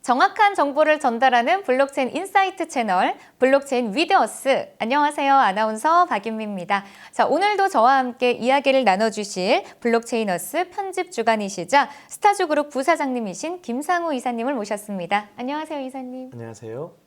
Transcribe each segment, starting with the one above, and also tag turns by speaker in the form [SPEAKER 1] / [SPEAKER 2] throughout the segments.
[SPEAKER 1] 정확한 정보를 전달하는 블록체인 인사이트 채널 블록체인 위드 어스. 안녕하세요. 아나운서 박윤미입니다. 자, 오늘도 저와 함께 이야기를 나눠주실 블록체인어스 편집 주간이시자 스타즈그룹 부사장님이신 김상우 이사님을 모셨습니다. 안녕하세요, 이사님.
[SPEAKER 2] 안녕하세요.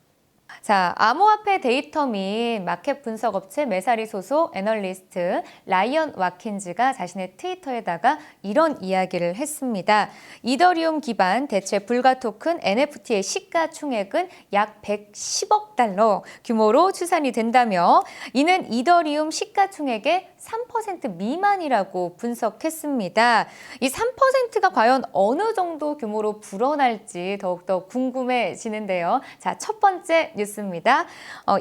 [SPEAKER 1] 자, 암호화폐 데이터 및 마켓 분석 업체 메사리 소속 애널리스트 라이언 와킨즈가 자신의 트위터에다가 이런 이야기를 했습니다. 이더리움 기반 대체 불가 토큰 NFT의 시가총액은 약 110억 달러 규모로 추산이 된다며 이는 이더리움 시가총액의 3% 미만이라고 분석했습니다. 이 3%가 과연 어느 정도 규모로 불어날지 더욱더 궁금해지는데요. 자, 첫 번째 뉴스입니다.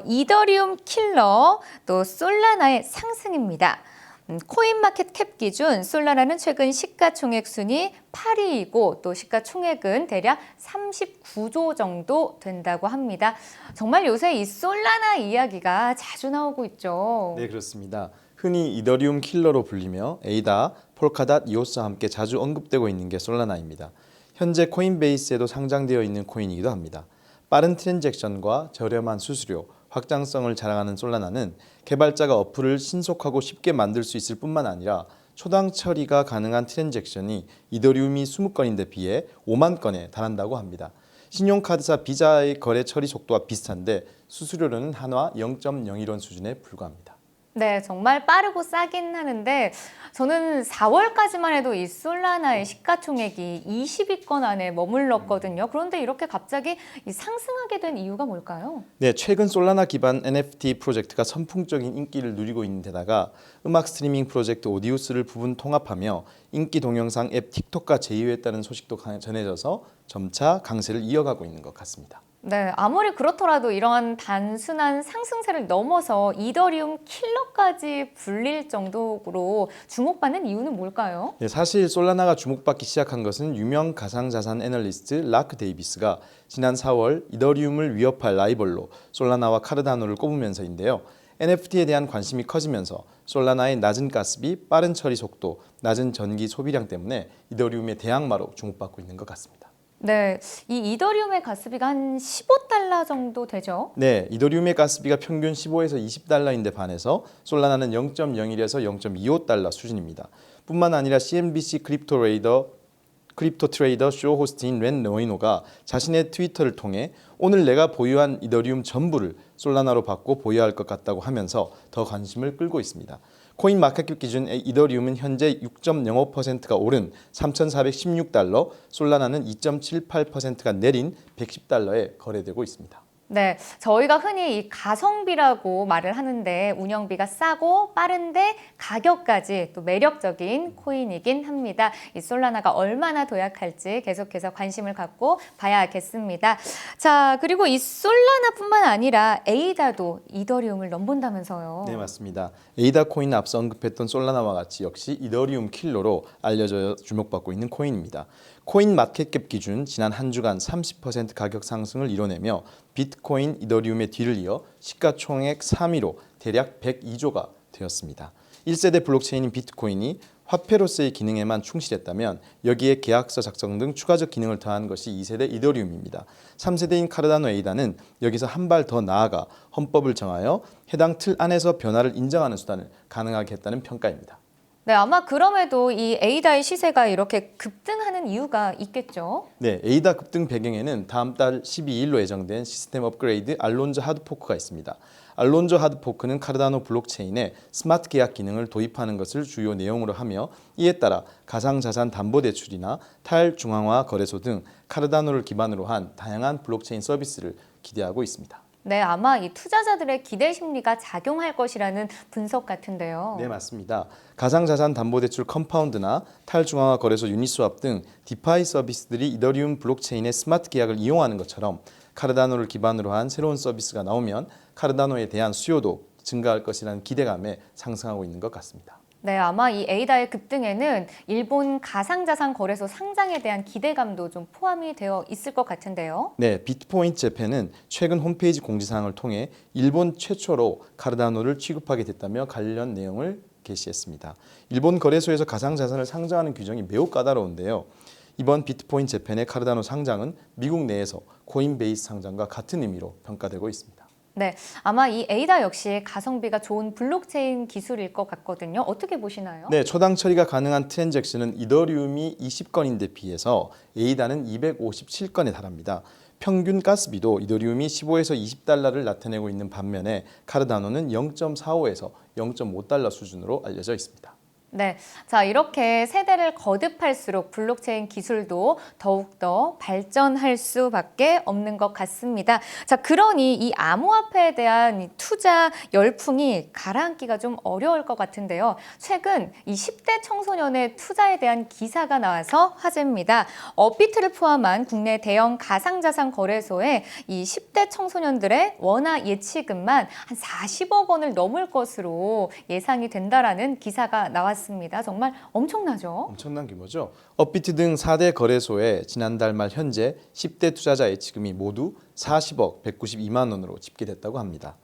[SPEAKER 1] 이더리움 킬러 또 솔라나의 상승입니다. 코인마켓 캡 기준 솔라나는 최근 시가총액 순위 8위이고 또 시가총액은 대략 39조 정도 된다고 합니다. 정말 요새 이 솔라나 이야기가 자주 나오고 있죠.
[SPEAKER 2] 네, 그렇습니다. 흔히 이더리움 킬러로 불리며 에이다, 폴카닷, 이오스와 함께 자주 언급되고 있는 게 솔라나입니다. 현재 코인베이스에도 상장되어 있는 코인이기도 합니다. 빠른 트랜잭션과 저렴한 수수료, 확장성을 자랑하는 솔라나는 개발자가 어플을 신속하고 쉽게 만들 수 있을 뿐만 아니라 초당 처리가 가능한 트랜잭션이 이더리움이 20건인데 비해 5만 건에 달한다고 합니다. 신용카드사 비자의 거래 처리 속도와 비슷한데 수수료는 한화 0.01원 수준에 불과합니다.
[SPEAKER 1] 네, 정말 빠르고 싸긴 하는데 저는 4월까지만 해도 이 솔라나의 시가총액이 20위권 안에 머물렀거든요. 그런데 이렇게 갑자기 상승하게 된 이유가 뭘까요?
[SPEAKER 2] 네, 최근 솔라나 기반 NFT 프로젝트가 선풍적인 인기를 누리고 있는 데다가 음악 스트리밍 프로젝트 오디우스를 부분 통합하며 인기 동영상 앱 틱톡과 제휴했다는 소식도 전해져서 점차 강세를 이어가고 있는 것 같습니다.
[SPEAKER 1] 네, 아무리 그렇더라도 이러한 단순한 상승세를 넘어서 이더리움 킬러까지 불릴 정도로 주목받는 이유는 뭘까요?
[SPEAKER 2] 네, 사실 솔라나가 주목받기 시작한 것은 유명 가상자산 애널리스트 라크 데이비스가 지난 4월 이더리움을 위협할 라이벌로 솔라나와 카르다노를 꼽으면서인데요. NFT에 대한 관심이 커지면서 솔라나의 낮은 가스비, 빠른 처리 속도, 낮은 전기 소비량 때문에 이더리움의 대항마로 주목받고 있는 것 같습니다.
[SPEAKER 1] 네, 이 이더리움의 가스비가 한 15달러 정도 되죠?
[SPEAKER 2] 네, 이더리움의 가스비가 평균 15에서 20달러인데 반해서 솔라나는 0.01에서 0.25달러 수준입니다. 뿐만 아니라 CNBC 크립토 트레이더 쇼 호스트인 렌 노이노가 자신의 트위터를 통해 오늘 내가 보유한 이더리움 전부를 솔라나로 바꿔 보유할 것 같다고 하면서 더 관심을 끌고 있습니다. 코인 마켓캡 기준 이더리움은 현재 6.05%가 오른 3,416달러, 솔라나는 2.78%가 내린 110달러에 거래되고 있습니다.
[SPEAKER 1] 네, 저희가 흔히 이 가성비라고 말을 하는데 운영비가 싸고 빠른데 가격까지 또 매력적인 코인이긴 합니다. 이 솔라나가 얼마나 도약할지 계속해서 관심을 갖고 봐야겠습니다. 자, 그리고 이 솔라나뿐만 아니라 에이다도 이더리움을 넘본다면서요.
[SPEAKER 2] 네, 맞습니다. 에이다 코인은 앞서 언급했던 솔라나와 같이 역시 이더리움 킬러로 알려져 주목받고 있는 코인입니다. 코인 마켓캡 기준 지난 한 주간 30% 가격 상승을 이뤄내며 비트코인, 이더리움의 뒤를 이어 시가총액 3위로 대략 102조가 되었습니다. 1세대 블록체인인 비트코인이 화폐로서의 기능에만 충실했다면 여기에 계약서 작성 등 추가적 기능을 더한 것이 2세대 이더리움입니다. 3세대인 카르다노 에이다는 여기서 한 발 더 나아가 헌법을 정하여 해당 틀 안에서 변화를 인정하는 수단을 가능하게 했다는 평가입니다.
[SPEAKER 1] 네, 아마 그럼에도 이 에이다의 시세가 이렇게 급등하는 이유가 있겠죠?
[SPEAKER 2] 네, 에이다 급등 배경에는 다음 달 12일로 예정된 시스템 업그레이드 알론조 하드포크가 있습니다. 알론조 하드포크는 카르다노 블록체인에 스마트 계약 기능을 도입하는 것을 주요 내용으로 하며 이에 따라 가상자산 담보대출이나 탈중앙화 거래소 등 카르다노를 기반으로 한 다양한 블록체인 서비스를 기대하고 있습니다.
[SPEAKER 1] 네, 아마 이 투자자들의 기대 심리가 작용할 것이라는 분석 같은데요.
[SPEAKER 2] 네, 맞습니다. 가상자산 담보대출 컴파운드나 탈중앙화 거래소 유니스왑 등 디파이 서비스들이 이더리움 블록체인의 스마트 계약을 이용하는 것처럼 카르다노를 기반으로 한 새로운 서비스가 나오면 카르다노에 대한 수요도 증가할 것이라는 기대감에 상승하고 있는 것 같습니다.
[SPEAKER 1] 네, 아마 이 에이다의 급등에는 일본 가상자산 거래소 상장에 대한 기대감도 좀 포함이 되어 있을 것 같은데요.
[SPEAKER 2] 네, 비트포인트 재팬은 최근 홈페이지 공지사항을 통해 일본 최초로 카르다노를 취급하게 됐다며 관련 내용을 게시했습니다. 일본 거래소에서 가상자산을 상장하는 규정이 매우 까다로운데요. 이번 비트코인 재팬의 카르다노 상장은 미국 내에서 코인베이스 상장과 같은 의미로 평가되고 있습니다.
[SPEAKER 1] 네, 아마 이 에이다 역시 가성비가 좋은 블록체인 기술일 것 같거든요. 어떻게 보시나요?
[SPEAKER 2] 네, 초당 처리가 가능한 트랜잭션은 이더리움이 20건인데 비해서 에이다는 257건에 달합니다. 평균 가스비도 이더리움이 15에서 20달러를 나타내고 있는 반면에 카르다노는 0.45에서 0.5달러 수준으로 알려져 있습니다.
[SPEAKER 1] 네, 자 이렇게 세대를 거듭할수록 블록체인 기술도 더욱더 발전할 수밖에 없는 것 같습니다. 자, 그러니 이 암호화폐에 대한 이 투자 열풍이 가라앉기가 좀 어려울 것 같은데요. 최근 이 10대 청소년의 투자에 대한 기사가 나와서 화제입니다. 업비트를 포함한 국내 대형 가상자산 거래소에 이 10대 청소년들의 원화 예치금만 한 40억 원을 넘을 것으로 예상이 된다라는 기사가 나왔습니다. 정말 엄청나죠?
[SPEAKER 2] 엄청난 규모죠. 업비트 등 4대 거래소에 지난달 말 현재 10대 투자자 예치금이 모두 40억 192만 원으로 집계됐다고 합니다.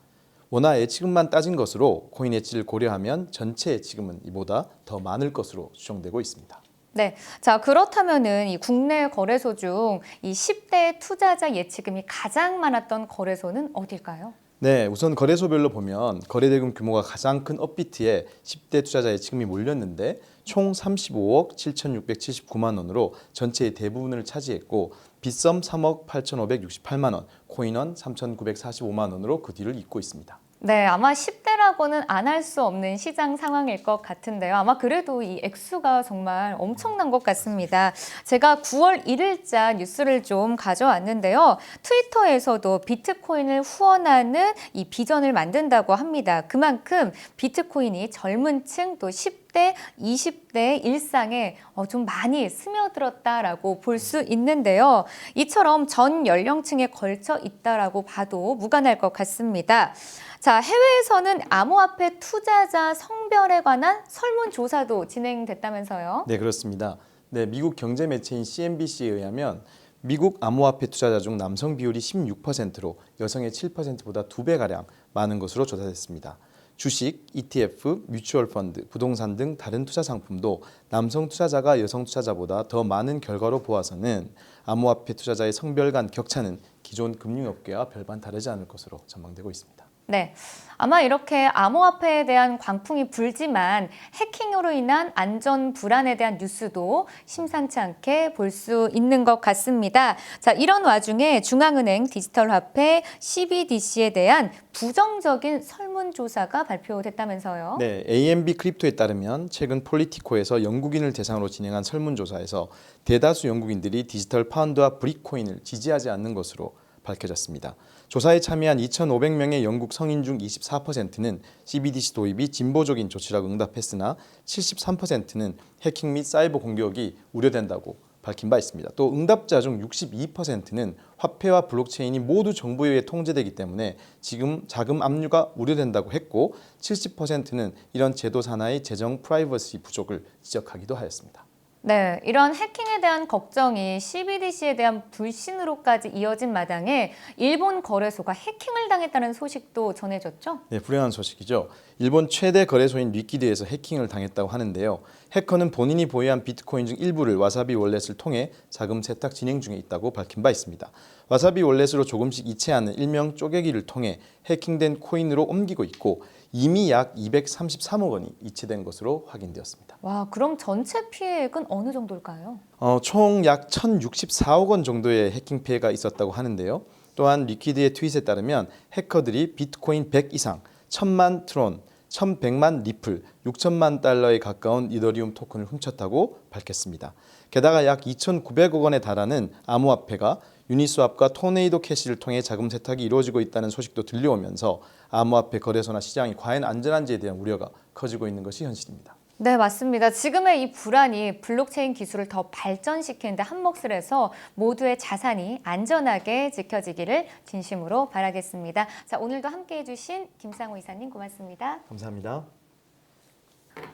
[SPEAKER 2] 원화 예치금만 따진 것으로 코인 예치를 고려하면 전체 예치금은 이보다 더 많을 것으로 추정되고 있습니다.
[SPEAKER 1] 네, 자 그렇다면은 이 국내 거래소 중 이 10대 투자자 예치금이 가장 많았던 거래소는 어딜까요?
[SPEAKER 2] 네, 우선 거래소별로 보면 거래대금 규모가 가장 큰 업비트에 10대 투자자 예치금이 몰렸는데 총 35억 7,679만 원으로 전체의 대부분을 차지했고 빗썸 3억 8,568만 원, 코인원 3,945만 원으로 그 뒤를 잇고 있습니다.
[SPEAKER 1] 네, 아마 10대라고는 안 할 수 없는 시장 상황일 것 같은데요. 아마 그래도 이 액수가 정말 엄청난 것 같습니다. 제가 9월 1일자 뉴스를 좀 가져왔는데요. 트위터에서도 비트코인을 후원하는 이 비전을 만든다고 합니다. 그만큼 비트코인이 젊은 층 또 10대, 20대 일상에 좀 많이 스며들었다라고 볼 수 있는데요. 이처럼 전 연령층에 걸쳐 있다라고 봐도 무관할 것 같습니다. 자, 해외에서는 암호화폐 투자자 성별에 관한 설문조사도 진행됐다면서요?
[SPEAKER 2] 네, 그렇습니다. 네, 미국 경제 매체인 CNBC에 의하면 미국 암호화폐 투자자 중 남성 비율이 16%로 여성의 7%보다 2배가량 많은 것으로 조사됐습니다. 주식, ETF, 뮤추얼 펀드, 부동산 등 다른 투자 상품도 남성 투자자가 여성 투자자보다 더 많은 결과로 보아서는 암호화폐 투자자의 성별 간 격차는 기존 금융업계와 별반 다르지 않을 것으로 전망되고 있습니다.
[SPEAKER 1] 네, 아마 이렇게 암호화폐에 대한 광풍이 불지만 해킹으로 인한 안전 불안에 대한 뉴스도 심상치 않게 볼 수 있는 것 같습니다. 자, 이런 와중에 중앙은행 디지털화폐 CBDC에 대한 부정적인 설문조사가 발표됐다면서요?
[SPEAKER 2] 네, AMB 크립토에 따르면 최근 폴리티코에서 영국인을 대상으로 진행한 설문조사에서 대다수 영국인들이 디지털 파운드와 브릿코인을 지지하지 않는 것으로 밝혀졌습니다. 조사에 참여한 2,500명의 영국 성인 중 24%는 CBDC 도입이 진보적인 조치라고 응답했으나 73%는 해킹 및 사이버 공격이 우려된다고 밝힌 바 있습니다. 또 응답자 중 62%는 화폐와 블록체인이 모두 정부에 의해 통제되기 때문에 지금 자금 압류가 우려된다고 했고 70%는 이런 제도 산하의 재정 프라이버시 부족을 지적하기도 하였습니다.
[SPEAKER 1] 네, 이런 해킹에 대한 걱정이 CBDC에 대한 불신으로까지 이어진 마당에 일본 거래소가 해킹을 당했다는 소식도 전해졌죠?
[SPEAKER 2] 네, 불행한 소식이죠. 일본 최대 거래소인 리퀴드에서 해킹을 당했다고 하는데요. 해커는 본인이 보유한 비트코인 중 일부를 와사비 월렛을 통해 자금 세탁 진행 중에 있다고 밝힌 바 있습니다. 와사비 월렛으로 조금씩 이체하는 일명 쪼개기를 통해 해킹된 코인으로 옮기고 있고 이미 약 233억 원이 이체된 것으로 확인되었습니다.
[SPEAKER 1] 와, 그럼 전체 피해액은 어느 정도일까요?
[SPEAKER 2] 총 약 1,064억 원 정도의 해킹 피해가 있었다고 하는데요. 또한 리퀴드의 트윗에 따르면 해커들이 비트코인 100 이상, 1,000만 트론, 1,100만 리플, 6천만 달러에 가까운 이더리움 토큰을 훔쳤다고 밝혔습니다. 게다가 약 2,900억 원에 달하는 암호화폐가 유니스왑과 토네이도 캐시를 통해 자금 세탁이 이루어지고 있다는 소식도 들려오면서 암호화폐 거래소나 시장이 과연 안전한지에 대한 우려가 커지고 있는 것이 현실입니다.
[SPEAKER 1] 네, 맞습니다. 지금의 이 불안이 블록체인 기술을 더 발전시키는 데 한몫을 해서 모두의 자산이 안전하게 지켜지기를 진심으로 바라겠습니다. 자, 오늘도 함께해 주신 김상우 이사님 고맙습니다.
[SPEAKER 2] 감사합니다.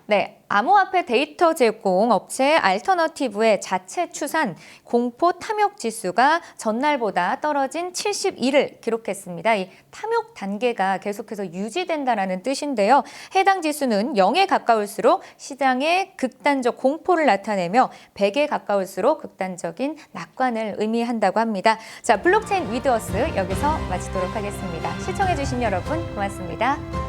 [SPEAKER 1] 네, 암호화폐 데이터 제공 업체 알터너티브의 자체 추산 공포 탐욕 지수가 전날보다 떨어진 71을 기록했습니다. 이 탐욕 단계가 계속해서 유지된다라는 뜻인데요. 해당 지수는 0에 가까울수록 시장의 극단적 공포를 나타내며 100에 가까울수록 극단적인 낙관을 의미한다고 합니다. 자, 블록체인 위드어스 여기서 마치도록 하겠습니다. 시청해주신 여러분 고맙습니다.